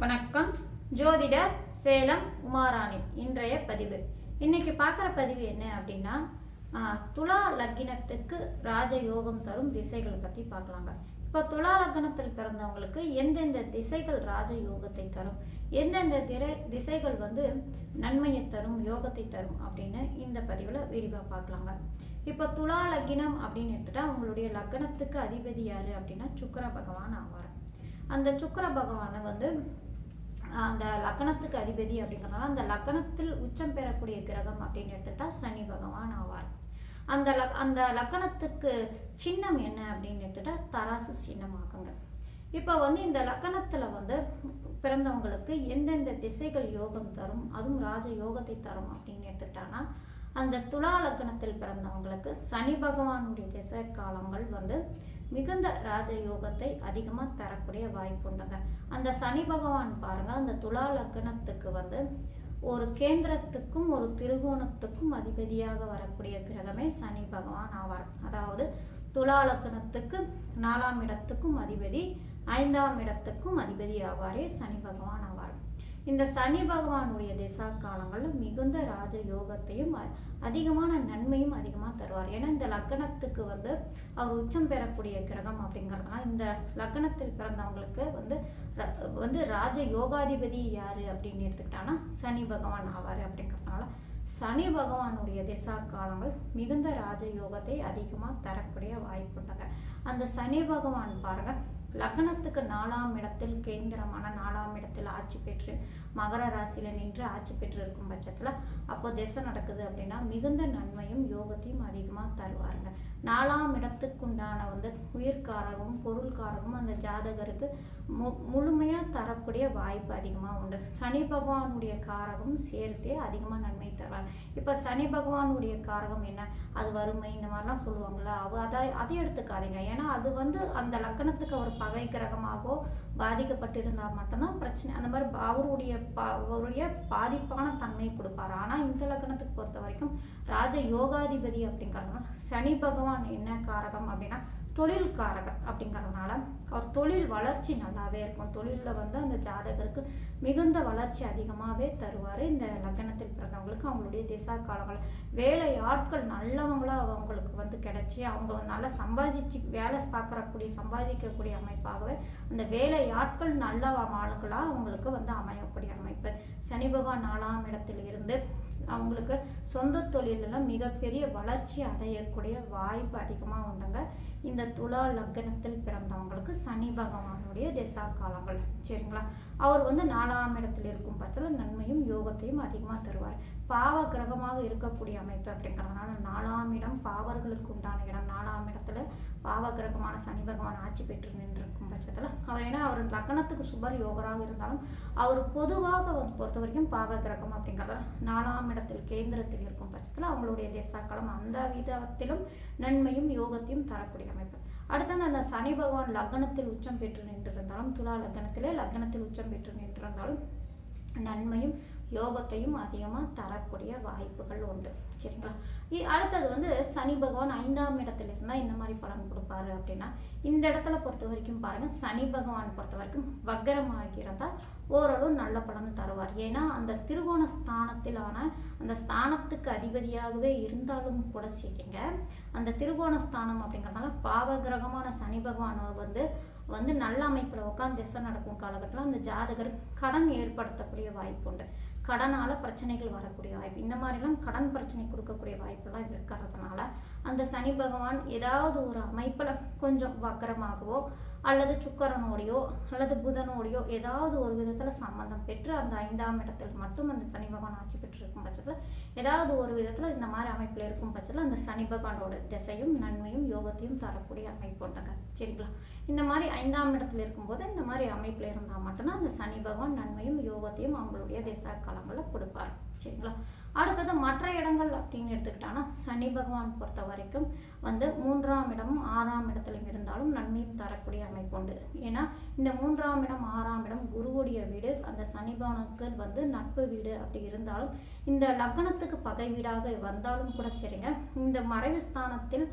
வணக்கம். ஜோதிடர் சேலம் உமாராணி. இன்றைய பதிவு இன்னைக்கு பார்க்குற பதிவு என்ன அப்படின்னா, துலா லக்கினத்துக்கு ராஜயோகம் தரும் திசைகளை பற்றி பார்க்கலாங்க. இப்போ துலா லக்னத்தில் பிறந்தவங்களுக்கு எந்தெந்த திசைகள் ராஜயோகத்தை தரும், எந்தெந்த திசைகள் நன்மையை தரும், யோகத்தை தரும் அப்படின்னு இந்த பதிவில் விரிவாக பார்க்கலாங்க. இப்போ துலா லக்கினம் அப்படின்னு எடுத்துட்டா உங்களுடைய லக்னத்துக்கு அதிபதி யாரு அப்படின்னா சுக்கிர பகவான் ஆவார். அந்த சுக்கிர பகவானை அந்த லக்னத்துக்கு அதிபதி அப்படிங்கிறனால அந்த லக்னத்தில் உச்சம் பெறக்கூடிய கிரகம் அப்படின்னு எடுத்துட்டா சனி பகவான் ஆவார். அந்த லக்னத்துக்கு சின்னம் என்ன அப்படின்னு எடுத்துட்டா தராசு சின்னம் ஆகுங்க. இப்போ இந்த லக்னத்துல பிறந்தவங்களுக்கு எந்தெந்த திசைகள் யோகம் தரும், அதுவும் ராஜ யோகத்தை தரும் அப்படின்னு எடுத்துக்கிட்டாங்கன்னா, அந்த துலா லக்னத்தில் பிறந்தவங்களுக்கு சனி பகவானுடைய திசை காலங்கள் மிகுந்த ராஜயோகத்தை அதிகமாக தரக்கூடிய வாய்ப்பு உண்டுங்க. அந்த சனி பகவான் பாருங்க, அந்த துலா லக்னத்துக்கு ஒரு கேந்திரத்துக்கும் ஒரு திருகோணத்துக்கும் அதிபதியாக வரக்கூடிய கிரகமே சனி பகவான் ஆவார். அதாவது துலா லக்னத்துக்கு 4ஆம் இடத்துக்கும் அதிபதி, 5ஆம் இடத்துக்கும் அதிபதி ஆவாரே சனி பகவான் ஆவார். இந்த சனி பகவானுடைய திசா காலங்களில் மிகுந்த ராஜ யோகத்தையும் அதிகமான நன்மையும் அதிகமாக தருவார். ஏன்னா இந்த லக்னத்துக்கு அவர் உச்சம் பெறக்கூடிய கிரகம் அப்படிங்கிறதுனால இந்த லக்னத்தில் பிறந்தவங்களுக்கு ராஜ யோகாதிபதி யாரு அப்படின்னு எடுத்துக்கிட்டாங்கன்னா சனி பகவான் ஆவார். அப்படிங்கிறதுனால சனி பகவானுடைய திசா காலங்கள் மிகுந்த ராஜ யோகத்தை அதிகமாக தரக்கூடிய வாய்ப்புண்டாங்க. அந்த சனி பகவான் பாருங்க, லக்னத்துக்கு 4ஆம் இடத்தில் கேந்திரமான 4ஆம் இடத்தில் ஆட்சி பெற்று மகர ராசியில நின்று ஆட்சி பெற்று இருக்கும் பட்சத்துல அப்போ திசை நடக்குது அப்படின்னா மிகுந்த நன்மையும் யோகத்தையும் அதிகமா தருவாருங்க. 4ஆம் இடத்துக்குண்டான உயிர்காரகம் பொருள்காரகம் அந்த ஜாதகருக்கு முழுமையா தரக்கூடிய வாய்ப்பு அதிகமா உண்டு. சனி பகவானுடைய காரகம் சேர்த்தே அதிகமா நன்மை தருவார். இப்ப சனி பகவானுடைய காரகம் என்ன, அது வறுமை இந்த மாதிரிலாம் சொல்லுவாங்களா, அதை எடுத்துக்காதீங்க. ஏன்னா அது அந்த லக்னத்துக்கு அவர் பகை கிரகமாகவோ பாதிக்கப்பட்டிருந்தா மட்டும்தான் பிரச்சனை. அந்த மாதிரி அவருடைய பாதிப்பான தன்மையை கொடுப்பாரு. ஆனா இந்த லக்னத்துக்கு பொறுத்த வரைக்கும் ராஜ யோகாதிபதி அப்படிங்கிறதுனால சனி பகவான் என்ன காரகம் அப்படின்னா தொழில் காரகர் அப்படிங்கிறதுனால அவர் தொழில் வளர்ச்சி நல்லாவே இருக்கும். தொழிலில் அந்த ஜாதகருக்கு மிகுந்த வளர்ச்சி அதிகமாகவே தருவார். இந்த லக்னத்தில் பிறந்தவங்களுக்கு அவங்களுடைய திசா காலங்கள் வேலை ஆட்கள் நல்லவங்களா அவங்களுக்கு கிடைச்சி அவங்க நல்லா வேலை சம்பாதிக்கக்கூடிய அமைப்பாகவே அந்த வேலை ஆட்கள் நல்ல ஆட்களாக அவங்களுக்கு அமையக்கூடிய அமைப்பு. சனி பகவான் 4ஆம் இடத்தில் இருந்து அவங்களுக்கு சொந்த தொழிலெல்லாம் மிகப்பெரிய வளர்ச்சி அடையக்கூடிய வாய்ப்பு அதிகமாக உண்டுங்க. இந்த துலா லக்னத்தில் பிறந்தவங்களுக்கு சனி பகவானுடைய திசா காலங்கள் சரிங்களா. அவர் 4ஆம் இடத்தில் இருக்கும் பட்சத்தில் நன்மையும் யோகத்தையும் அதிகமாக தருவார். பாவ கிரகமாக இருக்கக்கூடிய அமைப்பு அப்படிங்கிறதுனால 4ஆம் இடம் பாவர்களுக்கு உண்டான இடம். 4ஆம் இடத்துல பாவ கிரகமான சனி பகவான் ஆட்சி பெற்று நின்றிருக்கும் பட்சத்தில் அவர் லக்னத்துக்கு சுபர் யோகராக இருந்தாலும் அவர் பொதுவாக பொறுத்த வரைக்கும் பாவ கிரகம் அப்படிங்கிறத 4ஆம் இடத்தில் கேந்திரத்தில் இருக்கும் பட்சத்தில் அவங்களுடைய திசாக்களம் அந்த விதத்திலும் நன்மையும் யோகத்தையும் தரக்கூடிய அமைப்பு. அடுத்தது அந்த சனி பகவான் லக்னத்தில் உச்சம் பெற்று நின்றிருந்தாலும் துலா லக்னத்தில் உச்சம் பெற்று நின்றிருந்தாலும் நன்மையும் யோகத்தையும் அதிகமாக தரக்கூடிய வாய்ப்புகள் உண்டு சரிங்களா. அடுத்தது சனி பகவான் 5ஆம் இடத்துல இருந்தால் இந்த மாதிரி பலன் கொடுப்பாரு அப்படின்னா, இந்த இடத்துல பொறுத்த வரைக்கும் பாருங்க, சனி பகவான் பொறுத்த வரைக்கும் வக்கரமாகிறதா ஓரளவு நல்ல பலன் தருவார். ஏன்னா அந்த திருகோண ஸ்தானத்திலான அந்த ஸ்தானத்துக்கு அதிபதியாகவே இருந்தாலும் கூட சரிங்க, அந்த திருகோண ஸ்தானம் அப்படிங்கிறதுனால பாவ கிரகமான சனி பகவான் நல்ல அமைப்பில் உட்காந்து திசை நடக்கும் காலகட்டத்தில் அந்த ஜாதகர் கடன் ஏற்படுத்தக்கூடிய வாய்ப்பு உண்டு. கடனால பிரச்சனைகள் வரக்கூடிய வாய்ப்பு, இந்த மாதிரிலாம் கடன் பிரச்சனை கொடுக்கக்கூடிய வாய்ப்பெல்லாம் இருக்கிறதுனால அந்த சனி பகவான் ஏதாவது ஒரு அமைப்பில் கொஞ்சம் வக்கரமாகவோ அல்லது சுக்கரனோடையோ அல்லது புதனோடையோ ஏதாவது ஒரு விதத்தில் சம்பந்தம் பெற்று அந்த 5ஆம் இடத்தில் மட்டும் அந்த சனி பகவான் ஆட்சி பெற்றிருக்கும் பட்சத்தில் ஏதாவது ஒரு விதத்தில் இந்த மாதிரி அமைப்பில் இருக்கும் பட்சத்தில் அந்த சனி பகவானோட திசையும் நன்மையும் யோகத்தையும் தரக்கூடிய அமைப்பு உண்டுங்க சரிங்களா. இந்த மாதிரி 5ஆம் இடத்துல இருக்கும்போது இந்த மாதிரி அமைப்பில் இருந்தால் மட்டும்தான் அந்த சனி பகவான் நன்மையும் யோகத்தையும் அவங்களுடைய திசா காலங்களில் கொடுப்பார் சரிங்களா. அடுத்தது மற்ற இடங்கள் அப்படின்னு எடுத்துக்கிட்டாங்கன்னா சனி பகவான் பொறுத்த வரைக்கும் 3ஆம் இடமும் 6ஆம் இடத்துலையும் இருந்தாலும் நன்மையும் தரக்கூடிய அமைப்பு உண்டு. ஏன்னா இந்த 3ஆம் இடம் 6ஆம் இடம் குருவுடைய வீடு, அந்த சனி பகவானுக்கு நட்பு வீடு அப்படி இருந்தாலும் இந்த லக்னத்துக்கு பகை வீடாக வந்தாலும் கூட சரிங்க, இந்த மறைவு ஸ்தானத்தில்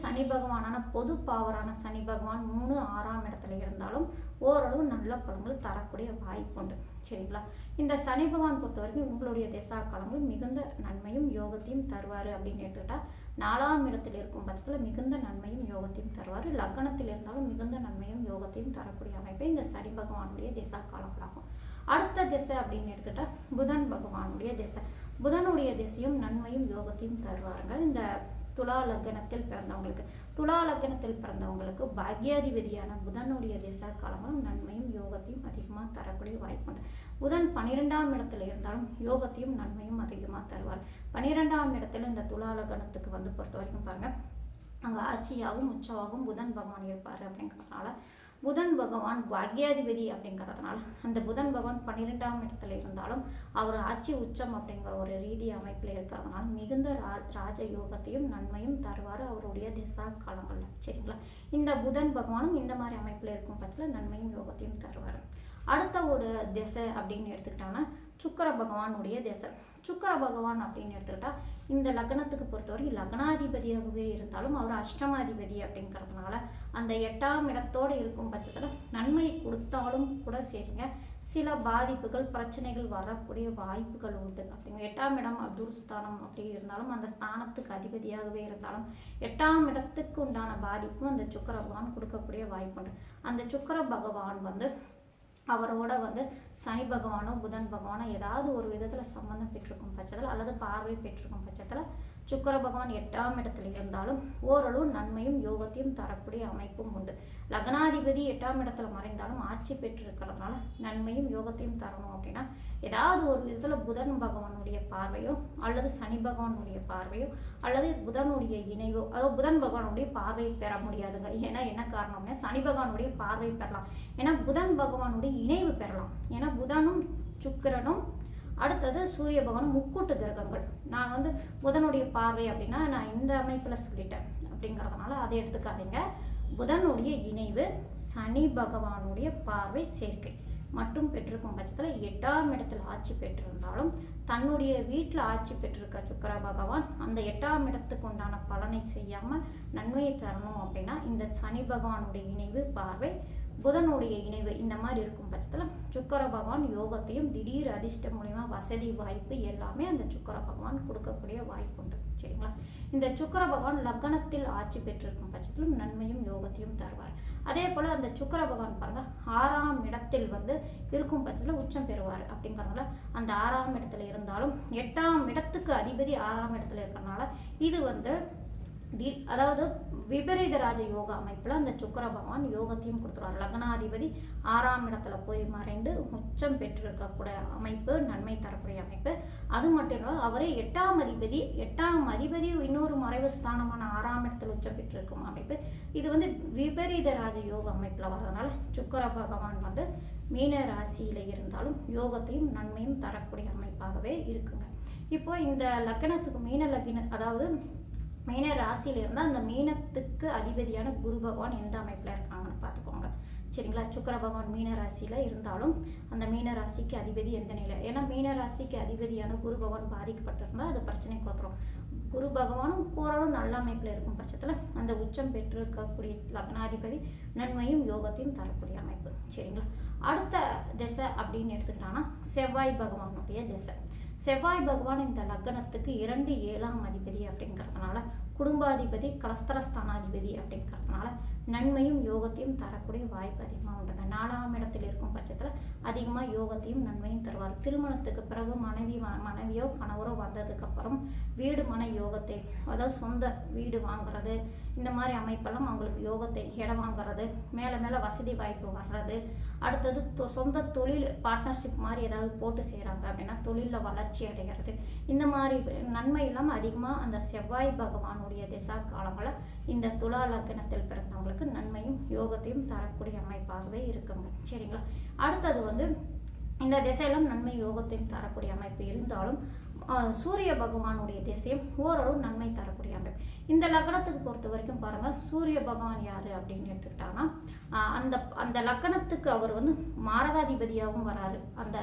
சனி பகவானான பொது பாவரான சனி பகவான் 3 6ஆம் இடத்துல இருந்தாலும் ஓரளவு நல்ல பலன்கள் தரக்கூடிய வாய்ப்பு உண்டு. சரிங்களா? இந்த சனி பகவான் பொறுத்த வரைக்கும் உங்களுடைய திசா காலங்கள் மிகுந்த நன்மையும் யோகத்தையும் தருவார் அப்படின்னு எடுத்துக்கிட்டா 4ஆம் இடத்தில் இருக்கும் பட்சத்தில் மிகுந்த நன்மையும் யோகத்தையும் தருவார். லக்னத்தில் இருந்தாலும் மிகுந்த நன்மையும் யோகத்தையும் தரக்கூடிய அமைப்பை இந்த சனி பகவானுடைய திசா காலங்களாகும். அடுத்த திசை அப்படின்னு எடுத்துக்கிட்டா புதன் பகவானுடைய திசை. புதனுடைய திசையும் நன்மையும் யோகத்தையும் தருவாருங்க. இந்த துலா லக்னத்தில் பிறந்தவங்களுக்கு பாக்யாதிபதியான புதனுடைய திசா காலங்களும் நன்மையும் யோகத்தையும் அதிகமாக தரக்கூடிய வாய்ப்பு உண்டு. புதன் 12ஆம் இடத்துல இருந்தாலும் யோகத்தையும் நன்மையும் அதிகமாக தருவார். 12ஆம் இடத்துல இந்த துலா லக்னத்துக்கு பொறுத்த வரைக்கும் பாருங்க, அங்கே ஆட்சியாகவும் உச்சமாகவும் புதன் பகவான் இருப்பார். அப்படிங்கிறதுனால புதன் பகவான் பாக்யாதிபதி அப்படிங்கிறதுனால அந்த புதன் பகவான் 12ஆம் இடத்துல இருந்தாலும் அவர் ஆட்சி உச்சம் அப்படிங்கிற ஒரு ரீதி அமைப்பில் இருக்கிறதுனால மிகுந்த ராஜ யோகத்தையும் நன்மையும் தருவார் அவருடைய திசா காலங்களில். சரிங்களா? இந்த புதன் பகவானும் இந்த மாதிரி அமைப்பில் இருக்கும் பட்சத்தில் நன்மையும் யோகத்தையும் தருவார். அடுத்த ஒரு திசை அப்படின்னு எடுத்துக்கிட்டோம்னா சுக்கிர பகவானுடைய திசை. சுக்கிர பகவான் அப்படின்னு எடுத்துக்கிட்டா இந்த லக்னத்துக்கு பொறுத்தவரை லக்னாதிபதியாகவே இருந்தாலும் அவர் அஷ்டமாதிபதி அப்படிங்கிறதுனால அந்த 8ஆம் இடத்தோடு இருக்கும் பட்சத்தில் நன்மை கொடுத்தாலும் கூட சரிங்க, சில பாதிப்புகள் பிரச்சனைகள் வரக்கூடிய வாய்ப்புகள் உண்டு. அப்படிங்க 8ஆம் இடம் துர்ஸ்தானம் அப்படி இருந்தாலும் அந்த ஸ்தானத்துக்கு அதிபதியாகவே இருந்தாலும் 8ஆம் இடத்துக்கு உண்டான பாதிப்பும் அந்த சுக்கிர பகவான் கொடுக்கக்கூடிய வாய்ப்பு உண்டு. அந்த சுக்கிர பகவான் அவரோட சனி பகவானோ புதன் பகவானோ ஏதாவது ஒரு விதத்தில் சம்பந்தம் பெற்றிருக்கும் பட்சத்தில் அல்லது பார்வை பெற்றிருக்கும் பட்சத்தில் சுக்கிர பகவான் 8ஆம் இடத்துல இருந்தாலும் ஓரளவு நன்மையும் யோகத்தையும் தரக்கூடிய அமைப்பும் உண்டு. லக்னாதிபதி 8ஆம் இடத்துல மறைந்தாலும் ஆட்சி பெற்றிருக்கிறதுனால நன்மையும் யோகத்தையும் தரணும் அப்படின்னா ஏதாவது ஒரு விதத்தில் புதன் பகவானுடைய பார்வையோ அல்லது சனி பகவானுடைய பார்வையோ அல்லது புதனுடைய இணைவோ, அதாவது புதன் பகவானுடைய பார்வை பெற முடியாதுங்க. ஏன்னா என்ன காரணம்னா சனி பகவானுடைய பார்வை பெறலாம், ஏன்னா புதன் பகவானுடைய இணைவு பெறலாம். ஏன்னா புதனும் சுக்கிரனும் அடுத்தது சூரிய பகவான் முக்கூட்டு கிரகங்கள். நான் புதனுடைய பார்வை அப்படின்னா நான் இந்த அமைப்பில் சொல்லிட்டேன் அப்படிங்கிறதுனால அதை எடுத்துக்காதீங்க. புதனுடைய இணைவு சனி பகவானுடைய பார்வை சேர்க்கை மட்டும் பெற்றிருக்கும் பட்சத்தில் 8ஆம் இடத்துல ஆட்சி பெற்றிருந்தாலும் தன்னுடைய வீட்டில் ஆட்சி பெற்றிருக்க சுக்கிர பகவான் அந்த 8ஆம் இடத்துக்கு உண்டான பலனை செய்யாமல் நன்மையை தரணும் அப்படின்னா இந்த சனி பகவானுடைய இணைவு பார்வை புதனுடைய இணைவு இந்த மாதிரி இருக்கும் பட்சத்தில் சுக்கிர பகவான் யோகத்தையும் திடீர் அதிர்ஷ்டம் மூலியமா வசதி வாய்ப்பு எல்லாமே அந்த சுக்கிர பகவான் கொடுக்கக்கூடிய வாய்ப்பு உண்டு. சரிங்களா? இந்த சுக்கிர பகவான் லக்னத்தில் ஆட்சி பெற்றிருக்கும் பட்சத்திலும் நன்மையும் யோகத்தையும் தருவார். அதே போல அந்த சுக்கிர பகவான் பாருங்க 6ஆம் இடத்தில் இருக்கும் பட்சத்தில் உச்சம் பெறுவார். அப்படிங்கிறதுனால அந்த 6ஆம் இடத்துல இருந்தாலும் 8ஆம் இடத்துக்கு அதிபதி 6ஆம் இடத்துல இருக்கிறதுனால இது அதாவது விபரீத ராஜ யோக அமைப்புல அந்த சுக்கிர பகவான் யோகத்தையும் கொடுத்துருவார். லக்னாதிபதி 6ஆம் இடத்துல போய் மறைந்து உச்சம் பெற்றிருக்கக்கூடிய அமைப்பு, நன்மை தரக்கூடிய அமைப்பு. அது மட்டும் இல்லாமல் அவரே 8ஆம் அதிபதி இன்னொரு மறைவு ஸ்தானமான 6ஆம் இடத்துல உச்சம் பெற்றிருக்கும் அமைப்பு. இது விபரீத ராஜ யோக அமைப்புல வர்றதுனால சுக்கிர பகவான் மீன ராசியில இருந்தாலும் யோகத்தையும் நன்மையும் தரக்கூடிய அமைப்பாகவே இருக்குங்க. இப்போ இந்த லக்னத்துக்கு அதாவது மீன ராசியில இருந்தால் அந்த மீனத்துக்கு அதிபதியான குரு பகவான் எந்த அமைப்பில் இருக்காங்கன்னு பார்த்துக்கோங்க. சரிங்களா? சுக்கிர பகவான் மீன ராசியில இருந்தாலும் அந்த மீன ராசிக்கு அதிபதி எந்த நிலை, ஏன்னா மீன ராசிக்கு அதிபதியான குரு பகவான் பாதிக்கப்பட்டிருந்தால் அது பிரச்சனை கொடுத்துரும். குரு பகவானும் ஓரளவு நல்ல அமைப்பில் இருக்கும் பட்சத்தில் அந்த உச்சம் பெற்றிருக்கக்கூடிய லக்னாதிபதி நன்மையும் யோகத்தையும் தரக்கூடிய அமைப்பு. சரிங்களா? அடுத்த திசை அப்படின்னு எடுத்துக்கிட்டாங்கன்னா செவ்வாய் பகவானுடைய திசை. செவ்வாய் பகவான் இந்த லக்னத்துக்கு 2 7ஆம் அதிபதி அப்படிங்கிறதுனால குடும்பாதிபதி கலஸ்தரஸ்தானாதிபதி அப்படிங்கிறதுனால நன்மையும் யோகத்தையும் தரக்கூடிய வாய்ப்பு அதிகமாக உண்டுங்க. 4ஆம் இடத்தில் இருக்கும் பட்சத்தில் அதிகமாக யோகத்தையும் நன்மையும் தருவார். திருமணத்துக்கு பிறகு மனைவியோ கணவரோ வந்ததுக்கு அப்புறம் வீடு மன யோகத்தை, அதாவது சொந்த வீடு வாங்குறது இந்த மாதிரி அமைப்பெல்லாம் அவங்களுக்கு யோகத்தை, இடம் வாங்குறது, மேலே வசதி வாய்ப்பு வர்றது, அடுத்தது சொந்த தொழில் பார்ட்னர்ஷிப் மாதிரி ஏதாவது போட்டு செய்கிறாங்க அப்படின்னா தொழிலில் வளர்ச்சி அடைகிறது, இந்த மாதிரி நன்மை இல்லாமல் அதிகமாக அந்த செவ்வாய் பகவானுடைய திசா காலங்களில் இந்த துலா லக்னத்தில் பிறந்தவங்களுக்கு நன்மையும் யோகத்தையும் தரக்கூடிய அமைப்பாகவே இருக்குங்க. சரிங்களா? அடுத்தது இந்த திசையெல்லாம் நன்மை யோகத்தையும் தரக்கூடிய அமைப்பு இருந்தாலும் சூரிய பகவானுடைய திசையும் ஓரளவு நன்மை தரக்கூடிய அமைப்பு. இந்த லக்னத்துக்கு பொறுத்த வரைக்கும் பாருங்க, சூரிய பகவான் யாரு அப்படின்னு எடுத்துக்கிட்டாங்கன்னா அந்த லக்னத்துக்கு அவர் மாரகாதிபதியாகவும் வராரு. அந்த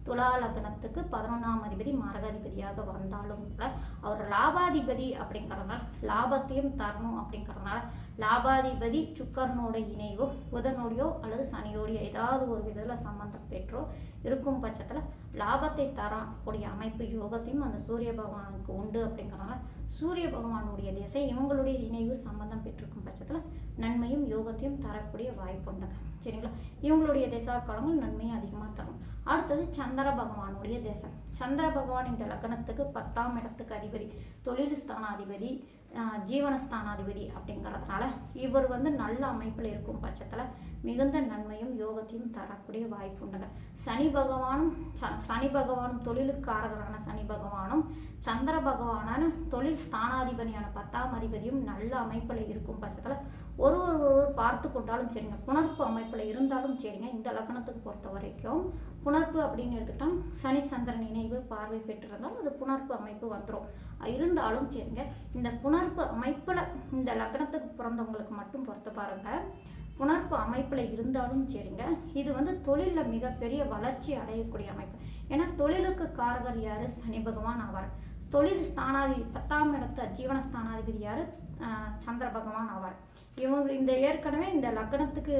துலா லக்னத்துக்கு 11ஆம் அதிபதி மரகாதிபதியாக வந்தாலும் கூட அவர் லாபாதிபதி அப்படிங்கிறதுனால லாபத்தையும் தரணும் அப்படிங்கிறதுனால லாபாதிபதி சுக்கரனோட இணைவோ புதனோடையோ அல்லது சனியோடையோ ஏதாவது ஒரு விதத்தில் சம்பந்தம் பெற்றோ இருக்கும் பட்சத்தில் லாபத்தை தரக்கூடிய அமைப்பு யோகத்தையும் அந்த சூரிய பகவானுக்கு உண்டு அப்படிங்கிறதுனால சூரிய பகவானுடைய திசை இவங்களுடைய இணைவு சம்பந்தம் பெற்றிருக்கும் பட்சத்தில் நன்மையும் யோகத்தையும் தரக்கூடிய வாய்ப்பு உண்டுங்க. சரிங்களா? இவங்களுடைய திசா காலங்கள் நன்மையும் அதிகமாக தரும். அடுத்தது சந்திர பகவானுடைய திசை. சந்திர பகவான் இந்த லக்னத்துக்கு 10ஆம் இடத்துக்கு அதிபதி, தொழில் ஸ்தானாதிபதி, ஜீவனஸ்தானாதிபதி அப்படிங்கிறதுனால இவர் நல்ல அமைப்பில் இருக்கும் பட்சத்தில் மிகுந்த நன்மையும் யோகத்தையும் தரக்கூடிய வாய்ப்பு உண்டுங்க. சனி பகவானும் தொழிலுக்காரகரான சனி பகவானும் சந்திர பகவானான தொழில் ஸ்தானாதிபதியான 10ஆம் அதிபதியும் நல்ல அமைப்பில் இருக்கும் பட்சத்தில் ஒருவர் பார்த்து கொண்டாலும் சரிங்க, புணர்ப்பு அமைப்பில் இருந்தாலும் சரிங்க. இந்த லக்னத்துக்கு பொறுத்த வரைக்கும் புணர்ப்பு அப்படின்னு எடுத்துக்கிட்டா சனி சந்திரன் இணைவு பார்வை பெற்றிருந்தாலும் அது புணர்ப்பு அமைப்பு வந்துடும். இருந்தாலும் சரிங்க, இந்த புணர்ப்பு அமைப்பில் இந்த லக்னத்துக்கு பிறந்தவங்களுக்கு மட்டும் பொறுத்த பாருங்க, புணர்ப்பு அமைப்பில் இருந்தாலும் சரிங்க, இது தொழிலில் மிகப்பெரிய வளர்ச்சி அடையக்கூடிய அமைப்பு. ஏன்னா தொழிலுக்கு காரகர் யார்? சனி பகவான் ஆவார். தொழில் ஸ்தானாதிபதி 10ஆம் இடத்த ஜீவனஸ்தானாதிபதி யார்? சந்திர பகவான் ஆவார். இவங்க ஏற்கனவே இந்த லக்னத்துக்கு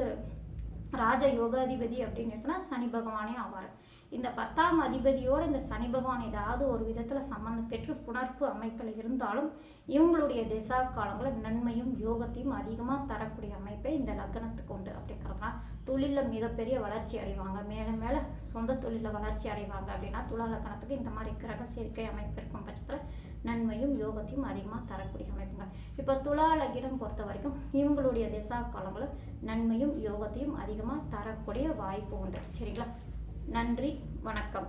ராஜ யோகாதிபதி அப்படின்னு எடுத்தனா சனி பகவானே ஆவார். இந்த 10ஆம் அதிபதியோடு இந்த சனி பகவான் ஏதாவது ஒரு விதத்தில் சம்பந்தம் பெற்று புணர்ப்பு அமைப்பில் இருந்தாலும் இவங்களுடைய திசா காலங்களில் நன்மையும் யோகத்தையும் அதிகமாக தரக்கூடிய அமைப்பை இந்த லக்னத்துக்கு உண்டு. அப்படிங்கிறதுனா தொழிலில் மிகப்பெரிய வளர்ச்சி அடைவாங்க, மேலே மேலே சொந்த தொழிலில் வளர்ச்சி அடைவாங்க. அப்படின்னா துலா லக்னத்துக்கு இந்த மாதிரி கிரக சேர்க்கை அமைப்பு இருக்கும் பட்சத்தில் நன்மையும் யோகத்தையும் அதிகமாக தரக்கூடிய அமைப்புங்க. இப்போ துலா லக்னம் பொறுத்த வரைக்கும் இவங்களுடைய திசா காலங்களில் நன்மையும் யோகத்தையும் அதிகமாக தரக்கூடிய வாய்ப்பு உண்டு. சரிங்களா? நன்றி, வணக்கம்.